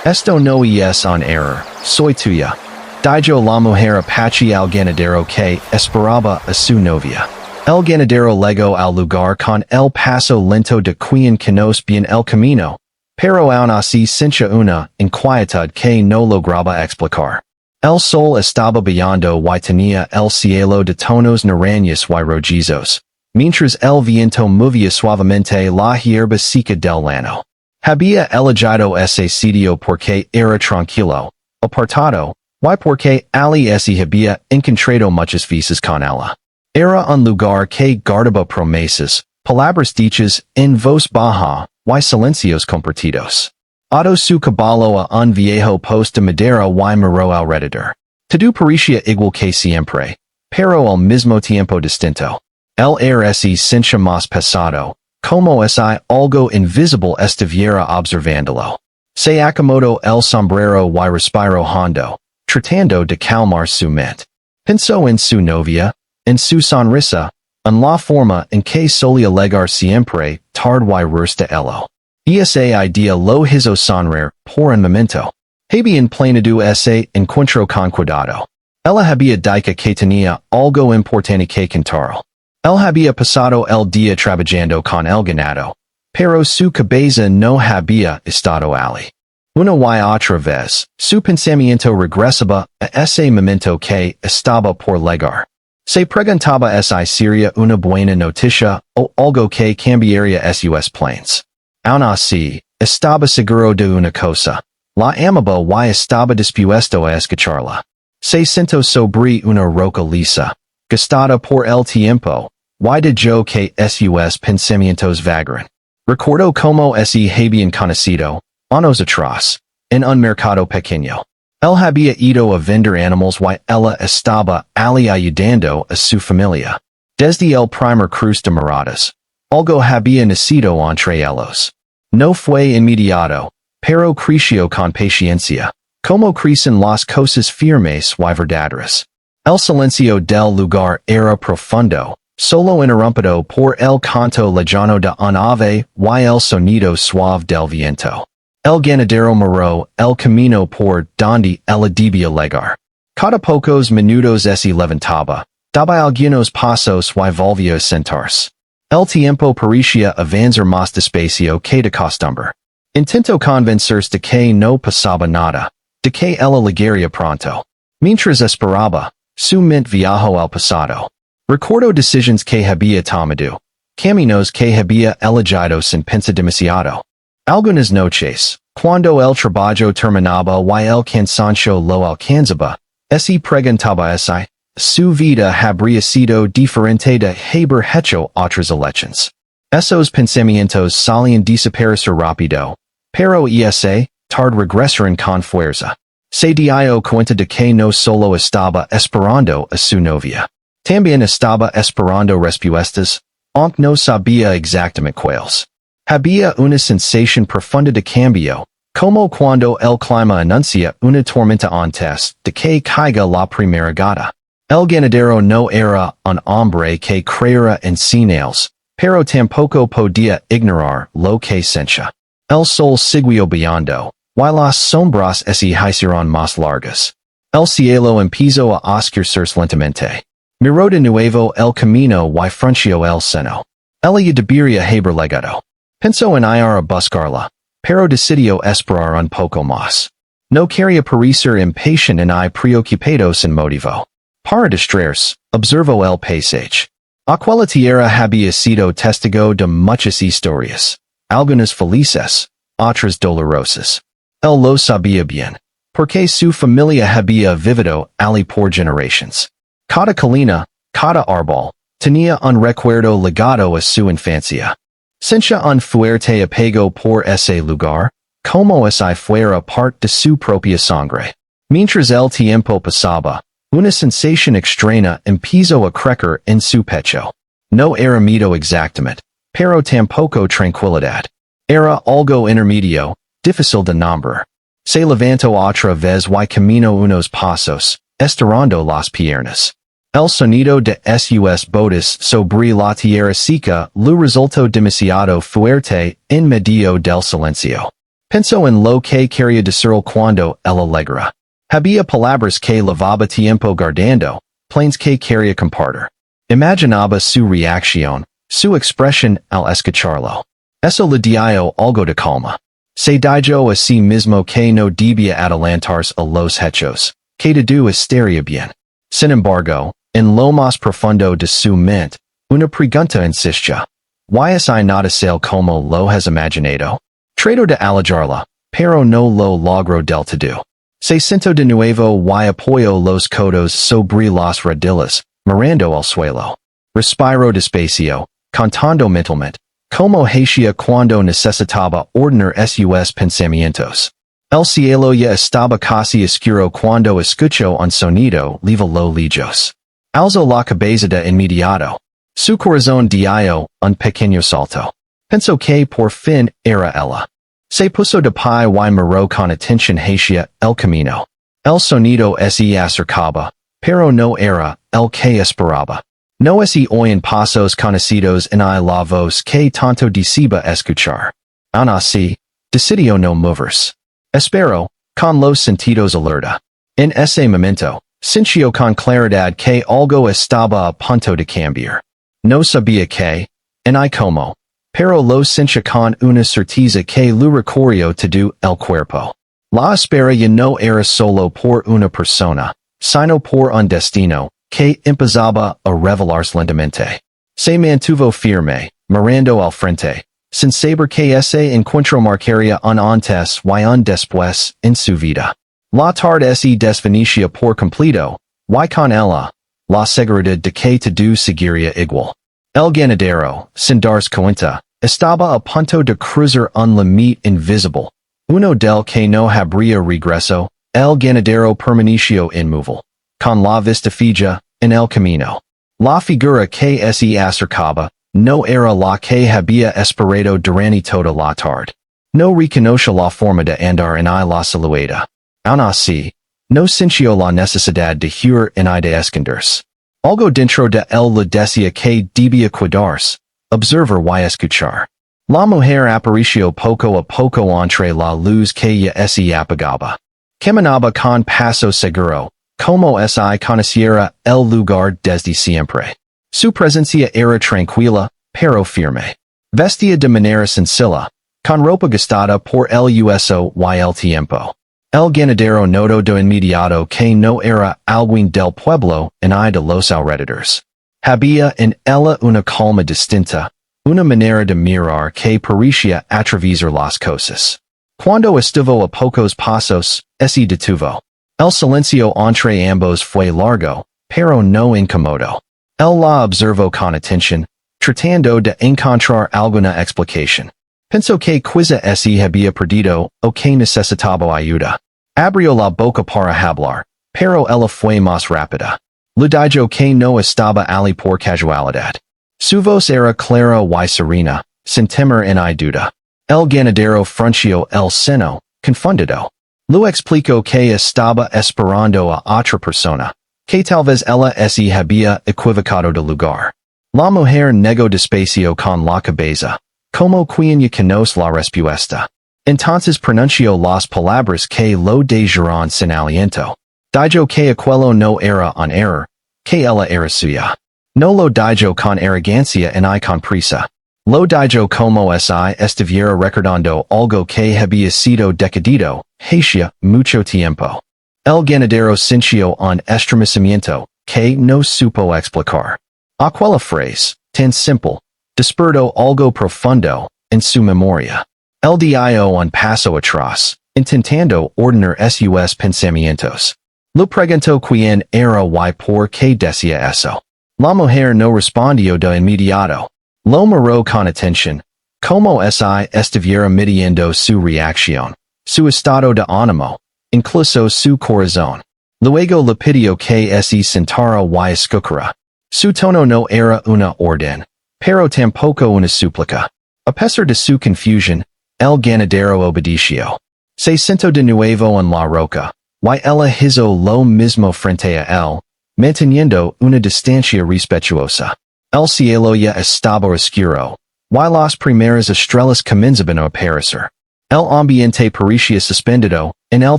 Esto no es un error, soy tuya. Dijo la mujer apache al ganadero que esperaba a su novia. El ganadero llegó al lugar con el paso lento de quien conoce bien el camino, pero aún así sentía una inquietud que no lograba explicar. El sol estaba brillando y tenía el cielo de tonos naranjas y rojizos, mientras el viento movía suavemente la hierba seca del llano. Había elegido ese sitio porque era tranquilo, apartado, y porque allí se había encontrado muchas veces con ella. Era un lugar que guardaba promesas, palabras dichas en voz baja, y silencios compartidos. Ató su caballo a un viejo poste de madera y miró alrededor. Todo parecía igual que siempre, pero al mismo tiempo distinto. El aire se sentía más pesado, como si algo invisible estuviera observándolo. Se acomodó el sombrero y respiró hondo, tratando de calmar su mente. Pensó en su novia, en su sonrisa, en la forma en que solía llegar siempre tarde y resta elo. Esa idea lo hizo sonreír por un momento. Había planeado ese encuentro con cuidado. Ella había dicho que tenía algo importante que contar. Él había pasado el día trabajando con el ganado, pero su cabeza no había estado allí. Una y otra vez, su pensamiento regresaba a ese momento que estaba por llegar. Se preguntaba si sería una buena noticia o algo que cambiaría sus planes. Aún así, estaba seguro de una cosa. La amaba y estaba dispuesto a escucharla. Se sentó sobre una roca lisa, gastada por el tiempo, y dejó que sus pensamientos vagaran. Recordó como se habían conocido, años atrás, en un mercado pequeño. Él había ido a vender animales y ella estaba allí ayudando a su familia. Desde el primer cruce de miradas, algo había nacido entre ellos. No fue inmediato, pero creció con paciencia, como crecen las cosas firmes y verdaderas. El silencio del lugar era profundo, solo interrumpido por el canto lejano de un ave y el sonido suave del viento. El ganadero miró el camino por donde ella debía llegar. Cada pocos minutos se levantaba, daba algunos pasos y volvía a sentarse. El tiempo parecía avanzar más despacio que de costumbre. Intentó convencerse de que no pasaba nada, de que ella llegaría pronto. Mientras esperaba, su mente viajó al pasado. Recordó decisiones que había tomado, caminos que había elegido sin pensar demasiado. Algunas noches, cuando el trabajo terminaba y el cansancio lo alcanzaba, se preguntaba si su vida habría sido diferente de haber hecho otras elecciones. Esos pensamientos solían desaparecer rápido, pero tarde regresaron con fuerza. Se dio cuenta de que no solo estaba esperando a su novia. También estaba esperando respuestas, aunque no sabía exactamente cuáles. Había una sensación profunda de cambio, como cuando el clima anuncia una tormenta antes de que caiga la primera gota. El ganadero no era un hombre que creyera en señales, pero tampoco podía ignorar lo que sentía. El sol siguió brillando, y las sombras se hicieron más largas. El cielo empezó a oscurecerse lentamente. Miró de nuevo el camino y frunció el seno. Ella debería haber llegado. Pensó en ir a buscarla, pero decidió esperar un poco más. No quería parecer impatient y preocupado sin motivo. Para distraerse, observó el paisaje. Aquella tierra había sido testigo de muchas historias, algunas felices, otras dolorosas. Él lo sabía bien, porque su familia había vivido allí por generaciones. Cada colina, cada árbol, tenía un recuerdo ligado a su infancia. Sentía un fuerte apego por ese lugar, como si fuera parte de su propia sangre. Mientras el tiempo pasaba, una sensación extraña empezó a crecer en su pecho. No era miedo exactamente, pero tampoco tranquilidad. Era algo intermedio, difícil de nombrar. Se levantó otra vez y caminó unos pasos, estirando las piernas. El sonido de sus botas sobre la tierra seca le resultó demasiado fuerte en medio del silencio. Penso en lo que quería decir cuando el alegra. Había palabras que lavaba tiempo guardando, planes que quería compartir. Imaginaba su reacción, su expresión al escucharlo. Eso le dio algo de calma. Se dijo a sí mismo que no debía adelantarse a los hechos, que todo estaría bien. Sin embargo, en lo más profundo de su mente, una pregunta insistía. ¿Why es I not a como lo has imaginado? Trato de alejarla, pero no lo logro del todo. Se siento de nuevo y apoyo los codos sobre las rodillas, mirando al suelo. Respiro despacio, contando mentalmente, como hacía cuando necesitaba ordenar sus pensamientos. El cielo ya estaba casi oscuro cuando escucho un sonido leva lo lejos. Alzo la cabeza de inmediato. Su corazón dio un pequeño salto. Pensó que por fin era ella. Se puso de pie y miró con atención hacia el camino. El sonido se acercaba, pero no era el que esperaba. No se oyen pasos conocidos en la voz que tanto deseaba escuchar. Aun así, decidió no moverse. Espero, con los sentidos alerta. En ese momento, sintió con claridad que algo estaba a punto de cambiar. No sabía que, ni cómo, pero lo sentía con una certeza que lo recorrió todo el cuerpo. La espera ya no era solo por una persona, sino por un destino, que empezaba a revelarse lentamente. Se mantuvo firme, mirando al frente, sin saber que ese encuentro marcaría un antes y un después en su vida. La tarde se desvanecía por completo, y con ella, la seguridad de que todo seguiría igual. El ganadero, sin darse cuenta, estaba a punto de cruzar un límite invisible, uno del que no habría regreso. El ganadero permaneció inmóvil, con la vista fija en el camino. La figura que se acercaba no era la que había esperado durante toda la tarde. No reconoció la forma de andar en la silueta. Aun así, no sintió la necesidad de huir ni de esconderse. Algo dentro de él le decía que debía cuidarse, observar y escuchar. La mujer apareció poco a poco entre la luz que ya se apagaba. Caminaba con paso seguro, como si conociera el lugar desde siempre. Su presencia era tranquila, pero firme. Vestía de manera sencilla, con ropa gastada por el uso y el tiempo. El ganadero notó de inmediato que no era alguien del pueblo ni de los alrededores. Había en ella una calma distinta, una manera de mirar que parecía atravesar las cosas. Cuando estuvo a pocos pasos, se detuvo. El silencio entre ambos fue largo, pero no incómodo. Él la observó con atención, tratando de encontrar alguna explicación. Pensó que quizá se había perdido o que necesitaba ayuda. Abrió la boca para hablar, pero ella fue más rápida. Le dijo que no estaba allí por casualidad. Su voz era clara y serena, sin temor ni duda. El ganadero frunció el ceño, confundido. Lo explicó que estaba esperando a otra persona, que tal vez ella se había equivocado de lugar. La mujer negó despacio con la cabeza, como quien ya conoce la respuesta. Entonces pronunció las palabras que lo dejaron sin aliento. Dijo que aquello no era un error, que ella era suya. No lo dijo con arrogancia ni con prisa. Lo dijo como si estuviera recordando algo que había sido decadido, hacía mucho tiempo. El ganadero sintió un estremecimiento que no supo explicar. Aquella frase, tan simple, despertó algo profundo en su memoria. El dio un paso atrás, intentando ordenar sus pensamientos. Lo preguntó quién era y por qué decía eso. La mujer no respondió de inmediato. Lo miró con atención, como si estuviera midiendo su reacción, su estado de ánimo, incluso su corazón. Luego le pidió que se sentara y escuchara. Su tono no era una orden, pero tampoco una súplica. A pesar de su confusión, el ganadero obedeció. Se sentó de nuevo en la roca, y ella hizo lo mismo frente a él, manteniendo una distancia respetuosa. El cielo ya estaba oscuro, y las primeras estrellas comenzaban a aparecer. El ambiente parecía suspendido en el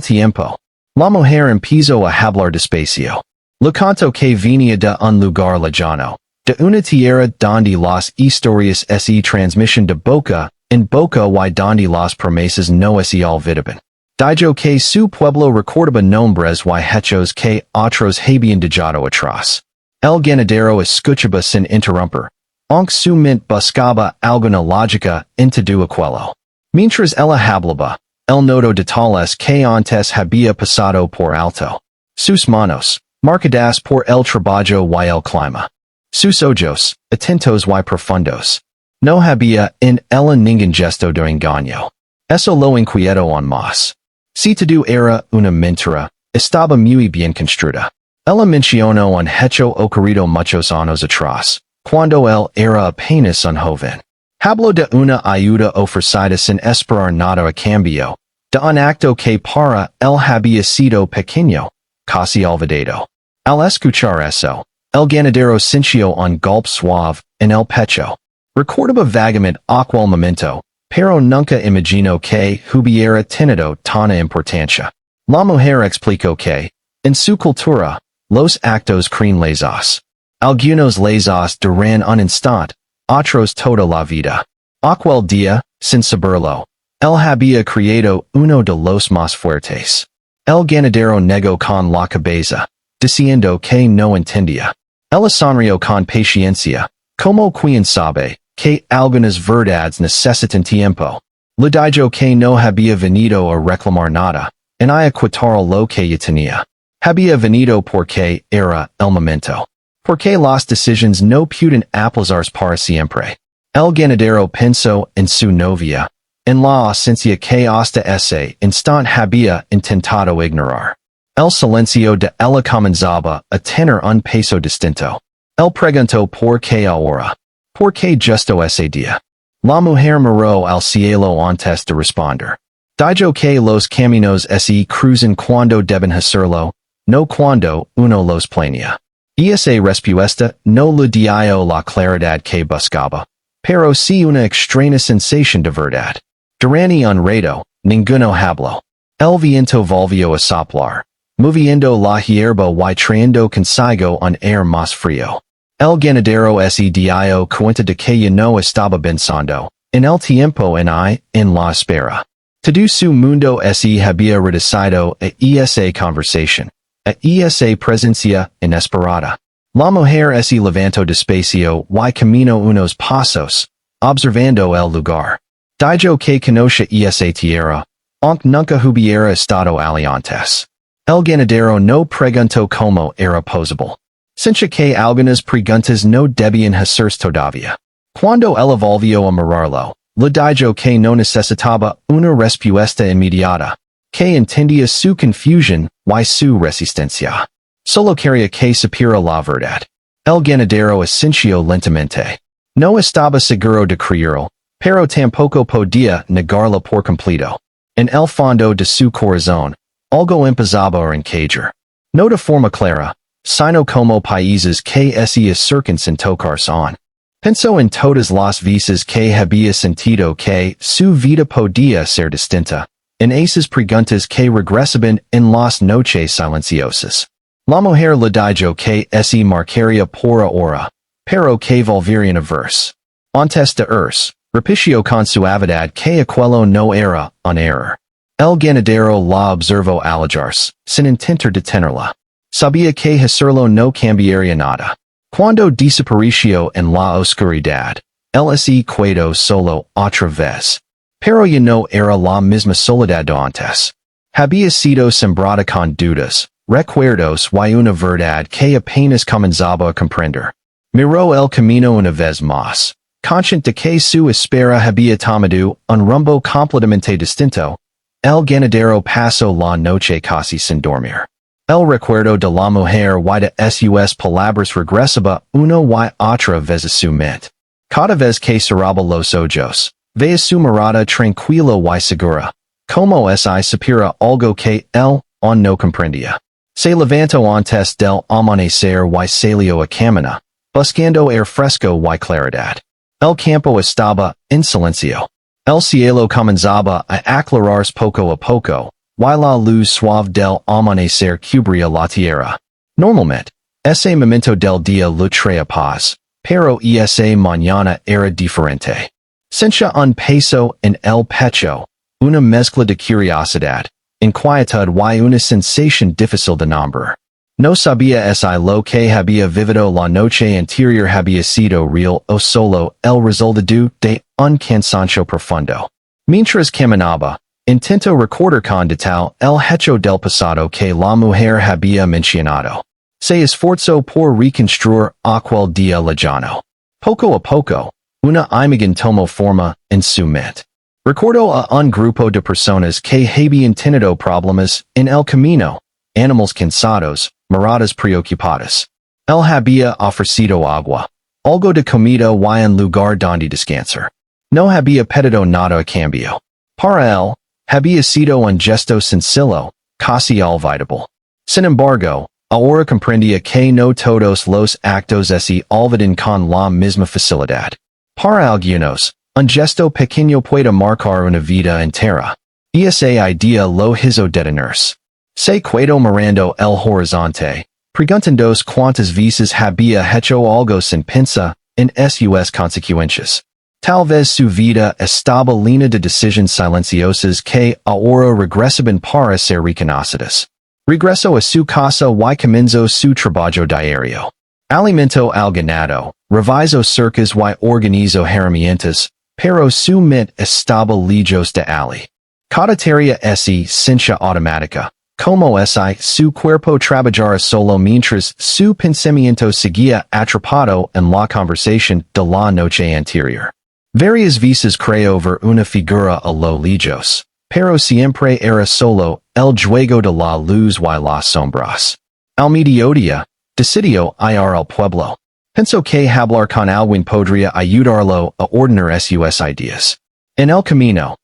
tiempo. La mujer empezó a hablar despacio. Lo canto que venía de un lugar lejano, de una tierra donde las historias se transmisión de boca en boca y donde las promesas no se olvidaban. Dijo que su pueblo recordaba nombres y hechos que otros habían dejado atrás. El ganadero escuchaba sin interrumpir, aunque su mente buscaba alguna lógica en todo aquello. Mientras ella hablaba, el nodo detalles que antes había pasado por alto. Sus manos, marcadas por el trabajo y el clima. Sus ojos, atentos y profundos. No había en ella ningún gesto de engaño. Eso lo inquietó aún más. Si todo era una mentira, estaba muy bien construida. Ella mencionó un hecho ocurrido muchos años atrás, cuando él era apenas un joven. Habló de una ayuda ofrecida sin esperar nada a cambio, de un acto que para él había sido pequeño, casi olvidado. Al escuchar eso, el ganadero sintió un golpe suave en el pecho. Recordaba vagamente aquel momento, pero nunca imaginó que hubiera tenido tanta importancia. La mujer explicó que, en su cultura, los actos creen lazos. Algunos lazos duran un instante, otros toda la vida. Aquel día, sin saberlo, él había creado uno de los más fuertes. El ganadero negó con la cabeza, diciendo que no entendía. Ella sonrió con paciencia, como quien sabe que algunas verdades necesitan tiempo. Le dijo que no había venido a reclamar nada, en a quitar lo que ya tenía. Había venido porque era el momento. Porque las decisiones no pueden aplazarse para siempre. El ganadero pensó en su novia, en la ausencia que hasta ese instante había intentado ignorar. El silencio de ella comenzaba a tener un peso distinto. Él preguntó por qué ahora. ¿Por qué justo ese día? La mujer miró al cielo antes de responder. Dijo que los caminos se cruzan cuando deben hacerlo, no cuando uno los planea. Esa respuesta no le dio la claridad que buscaba, pero sí una extraña sensación de verdad. Durante un rato, ninguno habló. El viento volvió a soplar, moviendo la hierba y trayendo consigo un aire más frío. El ganadero se dio cuenta de que ya no estaba pensando en el tiempo en la espera. Todo su mundo se había reducido a esa conversación, a esa presencia inesperada. La mujer se levantó despacio y caminó unos pasos, observando el lugar. Dijo que conocía esa tierra, aunque nunca hubiera estado allí antes. El ganadero no preguntó cómo era posible. Since que algunas preguntas no debían hacerse todavía. Cuando él volvió a mirarlo, le dijo que no necesitaba una respuesta inmediata, que entendía su confusión y su resistencia. Solo quería que supiera la verdad. El ganadero asintió lentamente. No estaba seguro de creerlo, pero tampoco podía negarlo por completo. En el fondo de su corazón, algo empezaba a encajar. No de forma clara, sino como países que se acercan sin tocarse on. Pensó en todas las veces que había sentido que su vida podía ser distinta, en esas preguntas que regresaban en las noches silenciosas. La mujer le dijo que se marcaría por ahora, pero que volverían a verse. Antes de irse, repitió con suavidad que aquello no era un error. El ganadero la observó alejarse, sin intentar detenerla. Sabía que hacerlo no cambiaría nada. Cuando desapareció en la oscuridad, él se quedó solo otra vez. Pero ya no era la misma soledad de antes. Había sido sembrada con dudas, recuerdos y una verdad que apenas comenzaba a comprender. Miró el camino una vez más, consciente de que su espera había tomado un rumbo completamente distinto. El ganadero pasó la noche casi sin dormir. El recuerdo de la mujer y de sus palabras regresaba una y otra vez a su mente. Cada vez que cerraba los ojos, veía su mirada tranquila y segura, como si supiera algo que él aún no comprendía. Se levantó antes del amanecer y salió a caminar, buscando aire fresco y claridad. El campo estaba en silencio. El cielo comenzaba a aclararse poco a poco, y la luz suave del amanecer cubría la tierra. Normalmente, ese momento del día lo traía paz, pero esa mañana era diferente. Sentía un peso en el pecho, una mezcla de curiosidad, inquietud y una sensación difícil de nombrar. No sabía si lo que había vivido la noche anterior había sido real o solo el resultado de un cansancio profundo. Mientras caminaba, intento recordar con detalle el hecho del pasado que la mujer había mencionado. Se esforzó por reconstruir aquel día lejano. Poco a poco, una imagen tomó forma en su mente. Recordó a un grupo de personas que habían tenido problemas en el camino, animales cansados, miradas preocupadas. Él había ofrecido agua, algo de comida y un lugar donde descansar. No había pedido nada a cambio. Para él, había sido un gesto sencillo, casi olvidable. Sin embargo, ahora comprendía que no todos los actos se olvidan con la misma facilidad. Para algunos, un gesto pequeño puede marcar una vida entera. Y esa idea lo hizo detenerse. Se quedó mirando el horizonte, preguntándose cuántas veces había hecho algo sin pensar en sus consecuencias. Tal vez su vida estaba llena de decisiones silenciosas que ahora regresaban para ser reconocidas. Regresó a su casa y comenzó su trabajo diario. Alimentó al ganado, revisó cercas y organizó herramientas, pero su mente estaba lejos de Ali. Cada tarea ciencia automática, como su cuerpo trabajara solo mientras su pensamiento seguía atrapado en la conversación de la noche anterior. Varias veces creó ver una figura a lo lejos, pero siempre era solo el juego de la luz y las sombras. Al mediodía, decidió ir al pueblo. Pensó que hablar con alguien podría ayudarlo a ordenar sus ideas. En el camino,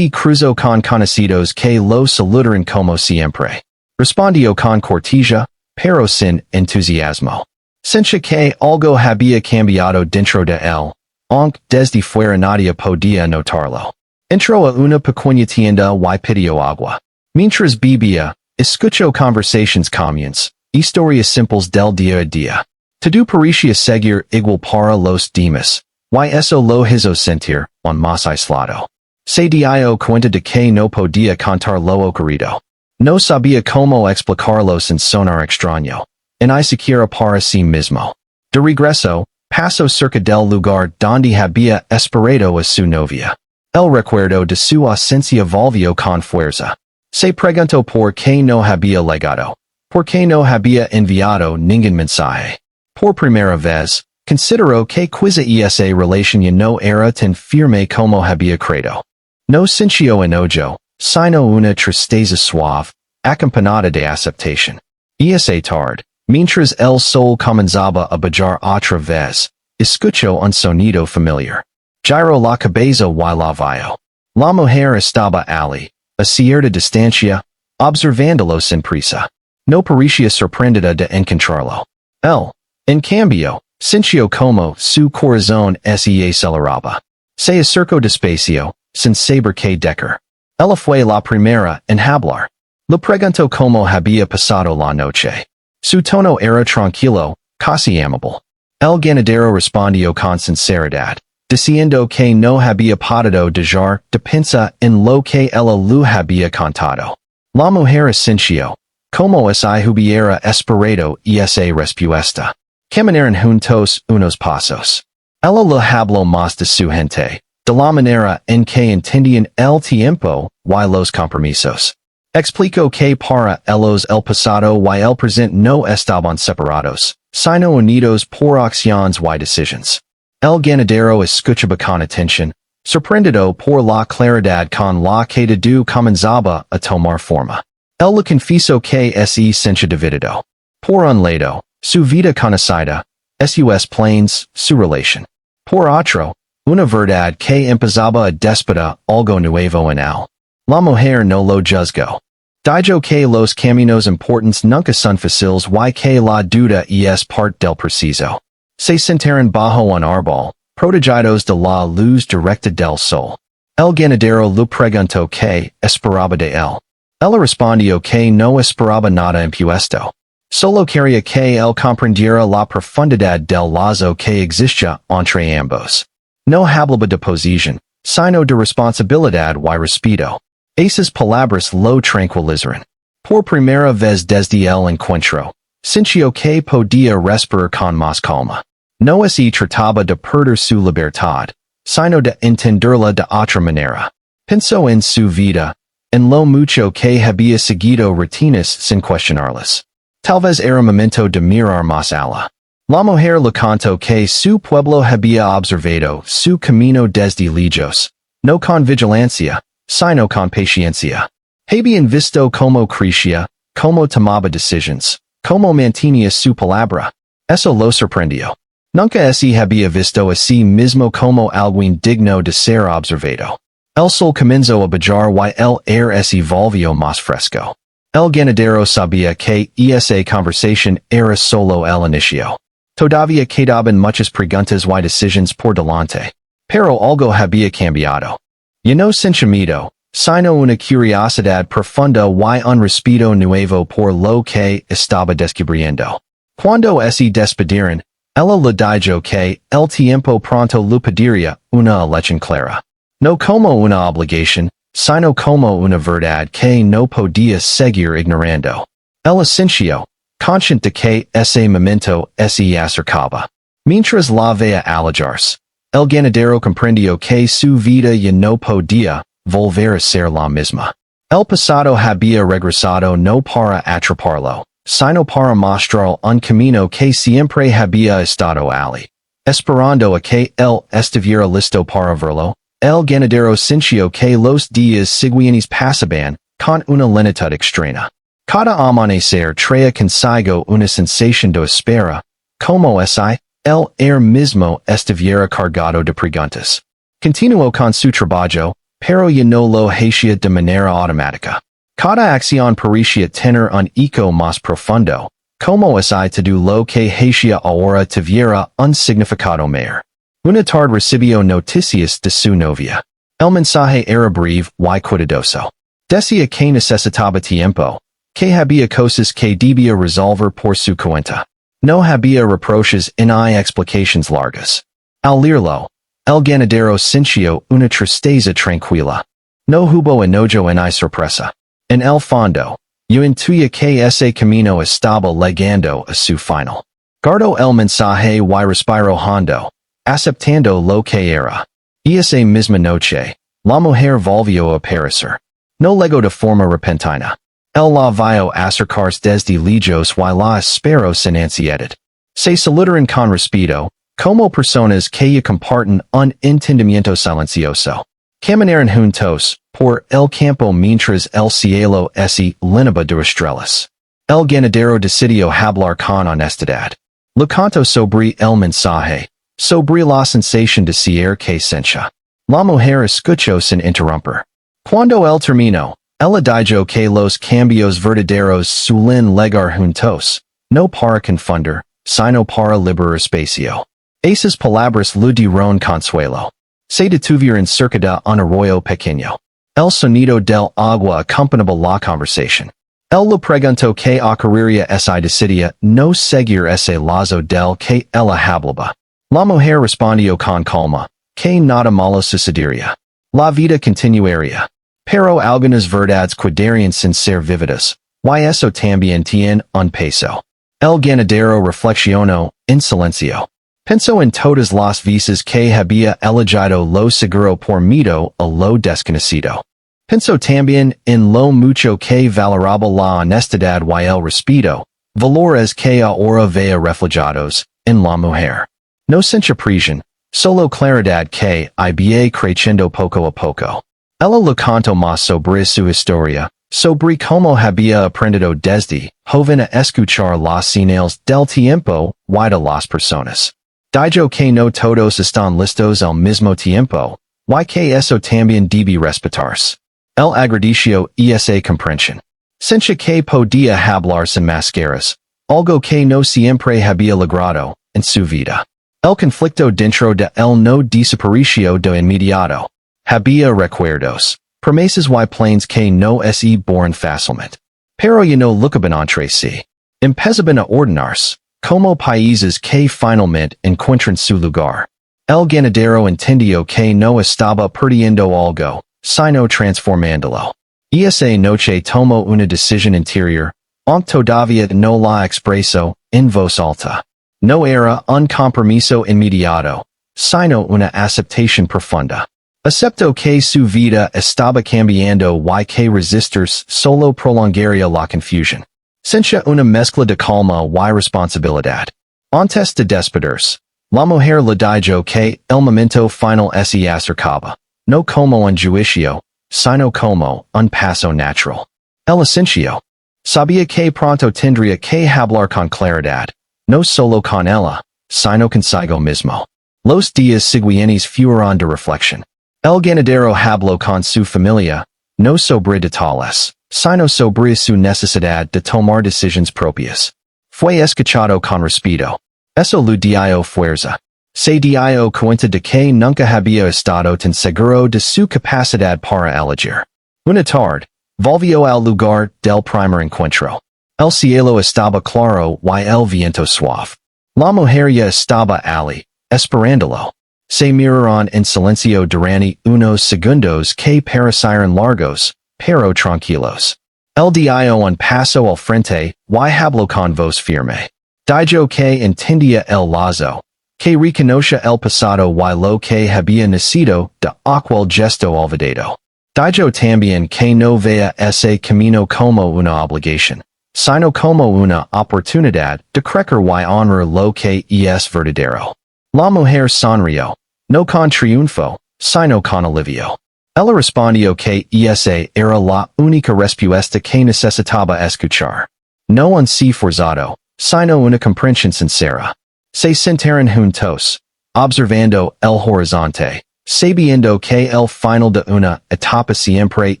cruzó con conocidos que lo saludaron como siempre. Respondió con cortesía, pero sin entusiasmo. Sentía que algo había cambiado dentro de él, aunque desde fuera nadie podía notarlo. Entró a una pequeña tienda y pidió agua. Mientras bebía, escuchó conversaciones comunes, historias simples del día a día. Todo parecía seguir igual para los demás, y eso lo hizo sentir un más aislado. Se dio cuenta de que no podía contar lo ocurrido. No sabía cómo explicarlo sin sonar extraño, ni siquiera para sí mismo. De regreso, pasó cerca del lugar donde había esperado a su novia. El recuerdo de su ausencia volvió con fuerza. Se preguntó por qué no había llegado, por qué no había enviado ningún mensaje. Por primera vez, consideró que quizá esa relación no era tan firme como había creído. No sintió enojo, sino una tristeza suave, acompañada de aceptación. Esa tarde, mientras el sol comenzaba a brillar otra vez, escuchó un sonido familiar. Giró la cabeza y la vio. La mujer estaba allí, a cierta distancia, observándolo sin prisa. No parecía sorprendida de encontrarlo. Él, en cambio, sintió como su corazón se aceleraba. Se acercó despacio, sin saber qué decir. Ella fue la primera en hablar. Le preguntó cómo había pasado la noche. Su tono era tranquilo, casi amable. El ganadero respondió con sinceridad, diciendo que no había podido dejar de pensar en lo que ella le había contado. La mujer asintió, como si hubiera esperado esa respuesta. Caminaron juntos unos pasos. Ella le habló más de su gente, de la manera en que entendían el tiempo y los compromisos. Explicó que para ellos el pasado y el presente no estaban separados, sino unidos por acciones y decisiones. El ganadero escuchaba con atención, sorprendido por la claridad con la que todo comenzaba a tomar forma. Él le confesó que se sentía dividido. Por un lado, su vida conocida, sus planes, su relación. Por otro, una verdad que empezaba a despertar algo nuevo en él. La mujer no lo juzgó. Dijo que los caminos importantes nunca son fáciles y que la duda es parte del proceso. Se sentaron bajo un árbol, protegidos de la luz directa del sol. El ganadero le preguntó que esperaba de él. Ella respondió que no esperaba nada impuesto. Solo quería que él comprendiera la profundidad del lazo que existía entre ambos. No hablaba de posición, sino de responsabilidad y respeto. Esas palabras lo tranquilizaron. Por primera vez desde el encuentro, sintió que podía respirar con más calma. No se trataba de perder su libertad, sino de entenderla de otra manera. Pensó en su vida, en lo mucho que había seguido rutinas sin cuestionarlas. Tal vez era momento de mirar más allá. La mujer le contó que su pueblo había observado su camino desde lejos, no con vigilancia, sino con paciencia. Habían visto cómo crecía, cómo tomaba decisiones, cómo mantenía su palabra. Eso lo sorprendió. Nunca se había visto a sí mismo como alguien digno de ser observado. El sol comenzó a brillar y el aire se volvió más fresco. El ganadero sabía que esa conversación era solo el inicio. Todavía quedaban muchas preguntas y decisiones por delante. Pero algo había cambiado. Y no sentimiento, sino una curiosidad profunda y un respeto nuevo por lo que estaba descubriendo. Cuando se despidieron, ella le dijo que el tiempo pronto le pediría una elección clara. No como una obligación, sino como una verdad que no podía seguir ignorando. Ella sintió, consciente de que ese momento se acercaba. Mientras la veía alejarse, el ganadero comprendió que su vida ya no podía volver a ser la misma. El pasado había regresado no para atraparlo, sino para mostrar un camino que siempre había estado allí. Esperando a que él estuviera listo para verlo, el ganadero sintió que los días siguientes pasaban con una lentitud extraña. Cada amanecer traía consigo una sensación de espera, como si el aire mismo estuviera cargado de preguntas. Continuó con su trabajo, pero ya no lo hacía de manera automática. Cada acción parecía tener un eco más profundo, como si todo lo que hacía ahora tuviera un significado mayor. Una tarde recibió noticias de su novia. El mensaje era breve y cuidadoso. Decía que necesitaba tiempo, que había cosas que debía resolver por su cuenta. No había reproches ni explicaciones largas. Al leerlo, el ganadero sintió una tristeza tranquila. No hubo enojo ni sorpresa. En el fondo, yo intuía que ese camino estaba llegando a su final. Guardó el mensaje y respiró hondo, aceptando lo que era. Y esa misma noche, la mujer volvió a aparecer. No llegó de forma repentina. Él la vio acercarse desde lejos y la esperó sin ansiedad. Se saludaron con respeto, como personas que comparten un entendimiento silencioso. Caminaron juntos por el campo mientras el cielo se llenaba de estrellas. El ganadero decidió hablar con honestidad. Le contó sobre el mensaje, sobre la sensación de ser que sentía. La mujer escuchó sin interrumpir. Cuando él terminó, ella dijo que los cambios verdaderos suelen llegar juntos, no para confundir, sino para liberar espacio. Esas palabras le dieron consuelo. Se detuvieron cerca de un arroyo pequeño. El sonido del agua acompañaba la conversación. Él le preguntó que ocurriría si decidía no seguir ese lazo del que ella hablaba. La mujer respondió con calma, que nada malo sucedería. La vida continuaría. Pero algunas verdades quedarían sin ser vividas, y eso también tiene un peso. El ganadero reflexionó, en silencio. Pensó en todas las veces que había elegido lo seguro por miedo a lo desconocido. Pensó también en lo mucho que valoraba la honestidad y el respeto, valores que ahora veía reflejados en la mujer. No sentía presión, solo claridad que iba creciendo poco a poco. Ella le contó más sobre su historia, sobre cómo había aprendido desde joven a escuchar las señales del tiempo y de las personas. Dijo que no todos están listos al mismo tiempo, y que eso también debe respetarse. Él agradeció esa comprensión. Sentía que podía hablar sin máscaras, algo que no siempre había logrado en su vida. El conflicto dentro de él no desapareció de inmediato. Había recuerdos. Promesas y planes que no se borran fácilmente. Pero ya no locaban entre sí. Empezaban a ordenarse, como países que finalmente encuentran su lugar. El ganadero entendió que no estaba perdiendo algo, sino transformándolo. Esa noche tomó una decisión interior, aunque todavía no la expresó en voz alta. No era un compromiso inmediato, sino una aceptación profunda. Aceptó que su vida estaba cambiando y que resistirse solo prolongaría la confusión. Sentía una mezcla de calma y responsabilidad. Antes de despedirse, la mujer le dijo que el momento final se acercaba, no como un juicio, sino como un paso natural. El ascensió. Sabía que pronto tendría que hablar con claridad, no solo con ella, sino consigo mismo. Los días siguientes fueron de reflexión. El ganadero habló con su familia, no sobre detalles, sino sobre su necesidad de tomar decisiones propias. Fue escuchado con respeto. Eso le dio fuerza. Se dio cuenta de que nunca había estado tan seguro de su capacidad para elegir. Una tarde, volvió al lugar del primer encuentro. El cielo estaba claro y el viento suave. La mujer ya estaba allí, esperándolo. Se miraron en silencio durante unos segundos que parecieron largos, pero tranquilos. El dio un paso al frente y habló con voz firme. Dijo que entendía el lazo, que reconoce el pasado y lo que había nacido de aquel gesto olvidado. Dijo también que no veía ese camino como una obligación, sino como una oportunidad de crecer y honrar lo que es verdadero. La mujer sonrió, no con triunfo, sino con alivio. Ella respondió que esa era la única respuesta que necesitaba escuchar. No un sí forzado, sino una comprensión sincera. Se sentaron juntos, observando el horizonte, sabiendo que el final de una etapa siempre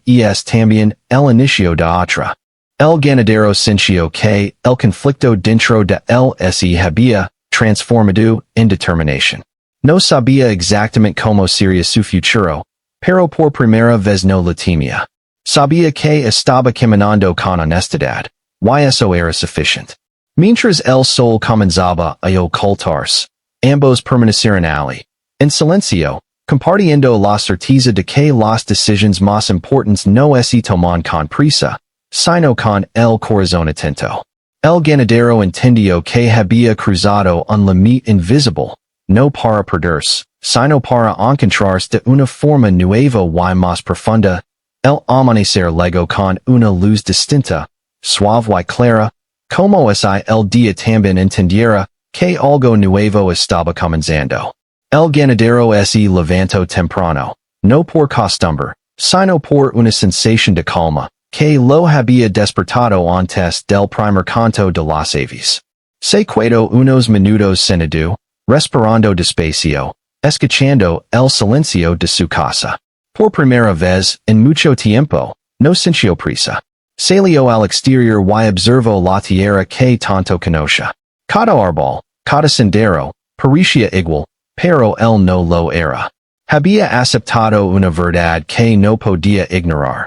es también el inicio de otra. El ganadero sintió que el conflicto dentro de él se había transformado en determinación. No sabía exactamente cómo sería su futuro, pero por primera vez no lo temía. Sabía que estaba caminando con honestidad, y eso era suficiente. Mientras el sol comenzaba a ocultarse, ambos permanecieron allí, en silencio, compartiendo la certeza de que las decisiones más importantes no se toman con prisa, sino con el corazón atento. El ganadero entendió que había cruzado un límite invisible, no para perderse, sino para encontrarse de una forma nueva y más profunda. El amanecer llegó con una luz distinta, suave y clara, como si el día también entendiera que algo nuevo estaba comenzando. El ganadero se levantó temprano, no por costumbre, sino por una sensación de calma, que lo había despertado antes del primer canto de las aves. Se quedó unos minutos sentado, respirando despacio, escuchando el silencio de su casa. Por primera vez en mucho tiempo, no sintió prisa. Salió al exterior y observó la tierra que tanto conoce. Cada árbol, cada sendero, parecía igual, pero él no lo era. Había aceptado una verdad que no podía ignorar,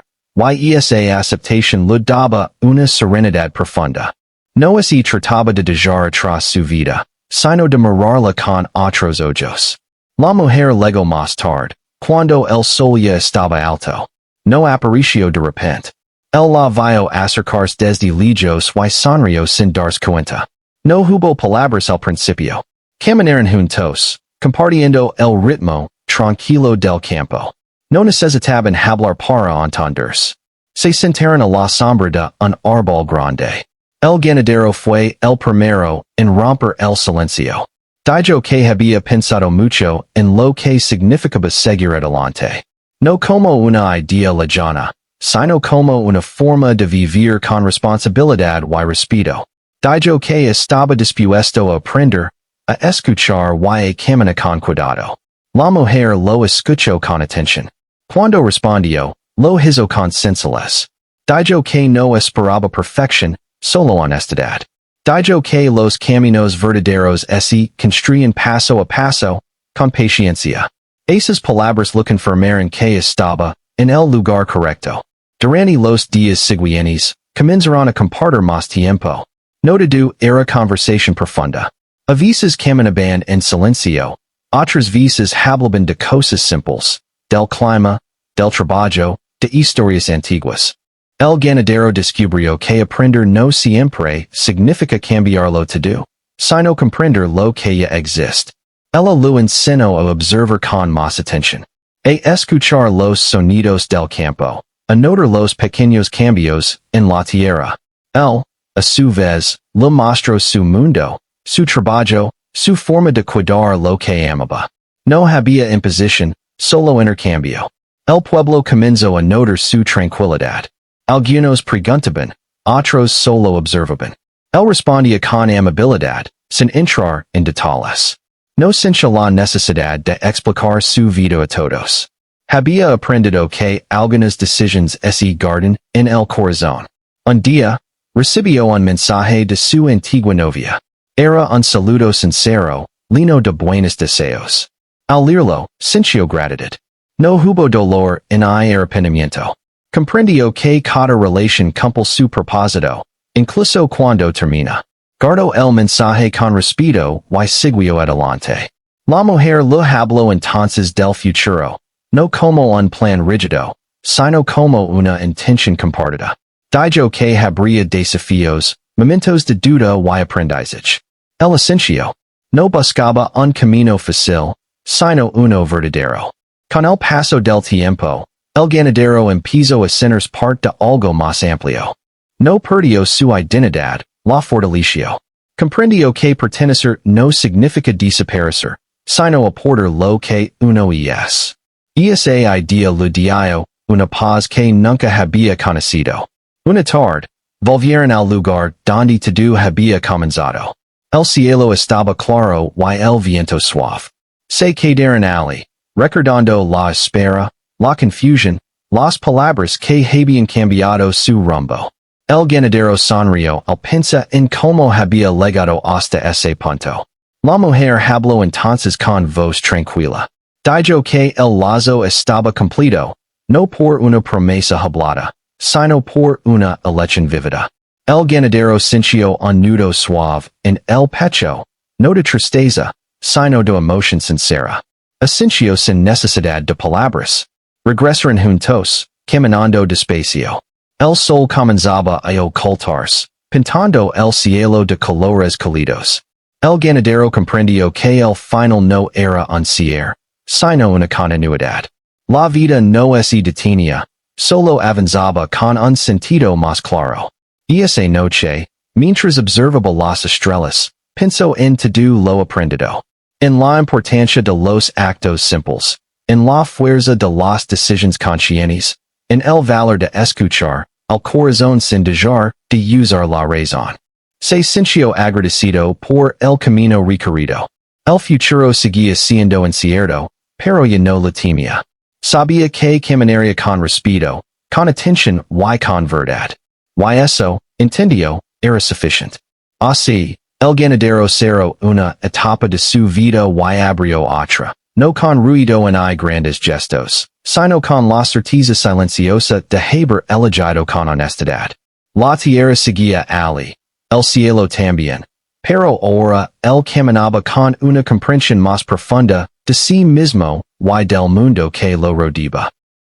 y esa aceptación le daba una serenidad profunda. No se trataba de dejar atrás su vida, sino de mirarla con otros ojos. La mujer llegó más tarde, cuando el sol ya estaba alto. No apareció de repente. Él la vio acercarse desde lejos y sonrió sin darse cuenta. No hubo palabras al principio. Caminaron juntos, compartiendo el ritmo tranquilo del campo. No necesitaban hablar para entenderse. Se sentaron a la sombra de un árbol grande. El ganadero fue el primero en romper el silencio. Dijo que había pensado mucho en lo que significaba seguir adelante. No como una idea lejana, sino como una forma de vivir con responsabilidad y respeto. Dijo que estaba dispuesto a aprender, a escuchar y a caminar con cuidado. La mujer lo escuchó con atención. Cuando respondió, lo hizo con sencillez. Dijo que no esperaba perfección, solo honestidad. Dijo que los caminos verdaderos se construyen paso a paso, con paciencia. Esas palabras looking en que estaba, en el lugar correcto. Durante los días siguientes, comenzaron a compartir más tiempo. No todo era conversación profunda. A veces caminaban en silencio, otras veces hablaban de cosas simples, del clima, del trabajo, de historias antiguas. El ganadero descubrió que aprender no siempre significa cambiarlo todo, sino comprender lo que ya existe. Ella lo enseñó a observar con más atención. A escuchar los sonidos del campo, a notar los pequeños cambios en la tierra. Él, a su vez, le mostró su mundo, su trabajo, su forma de cuidar lo que amaba. No había imposición, solo intercambio. El pueblo comenzó a notar su tranquilidad. Algunos preguntaban, otros solo observaban. Él respondía con amabilidad, sin entrar en detalles. No sentía la necesidad de explicar su vida a todos. Había aprendido que algunas decisiones se guardan en el corazón. Un día, recibió un mensaje de su antigua novia. Era un saludo sincero, lleno de buenos deseos. Al leerlo, sintió gratitud. No hubo dolor ni arrepentimiento. Comprendió que cada relación cumple su propósito, incluso cuando termina. Guardó el mensaje con respeto y siguió adelante. La mujer le habló entonces del futuro, no como un plan rígido, sino como una intención compartida. Dijo que habría desafíos, momentos de duda y aprendizaje. El esencio. No buscaba un camino fácil, sino uno verdadero. Con el paso del tiempo, el ganadero empezó a sentirse parte de algo más amplio. No perdió su identidad, la fortaleció. Comprendió que pertenecer no significa desaparecer, sino aportar lo que uno es. Esa idea le dio una paz que nunca había conocido. Una tarde, volvieron al lugar donde todo había comenzado. El cielo estaba claro y el viento suave. Se quedaron allí, recordando la espera, la confusión, las palabras que habían cambiado su rumbo. El ganadero sonrió al pensar en cómo había llegado hasta ese punto. La mujer habló entonces con voz tranquila. Dijo que el lazo estaba completo, no por una promesa hablada, sino por una elección vívida. El ganadero sintió un nudo suave en el pecho, no de tristeza, sino de emoción sincera. Sintió sin necesidad de palabras. Regresaron juntos, caminando despacio. El sol comenzaba a ocultarse, pintando el cielo de colores cálidos. El ganadero comprendió que el final no era un cierre, sino una continuidad. La vida no se detenía, solo avanzaba con un sentido más claro. Esa noche, mientras observaba las estrellas, pensó en todo lo aprendido. En la importancia de los actos simples, en la fuerza de las decisiones conscientes, en el valor de escuchar, al corazón sin dejar de usar la razón. Se sintió agradecido por el camino recorrido. El futuro seguía siendo incierto, pero ya no le temía. Sabía que caminaría con respeto, con atención y con verdad. Y eso, entendió, era suficiente. Así, el ganadero cerró una etapa de su vida y abrió otra, no con ruido ni grandes gestos, sino con la certeza silenciosa de haber elegido con honestidad. La tierra seguía allí, el cielo también, pero ahora él caminaba con una comprensión más profunda de sí mismo y del mundo que lo rodeaba.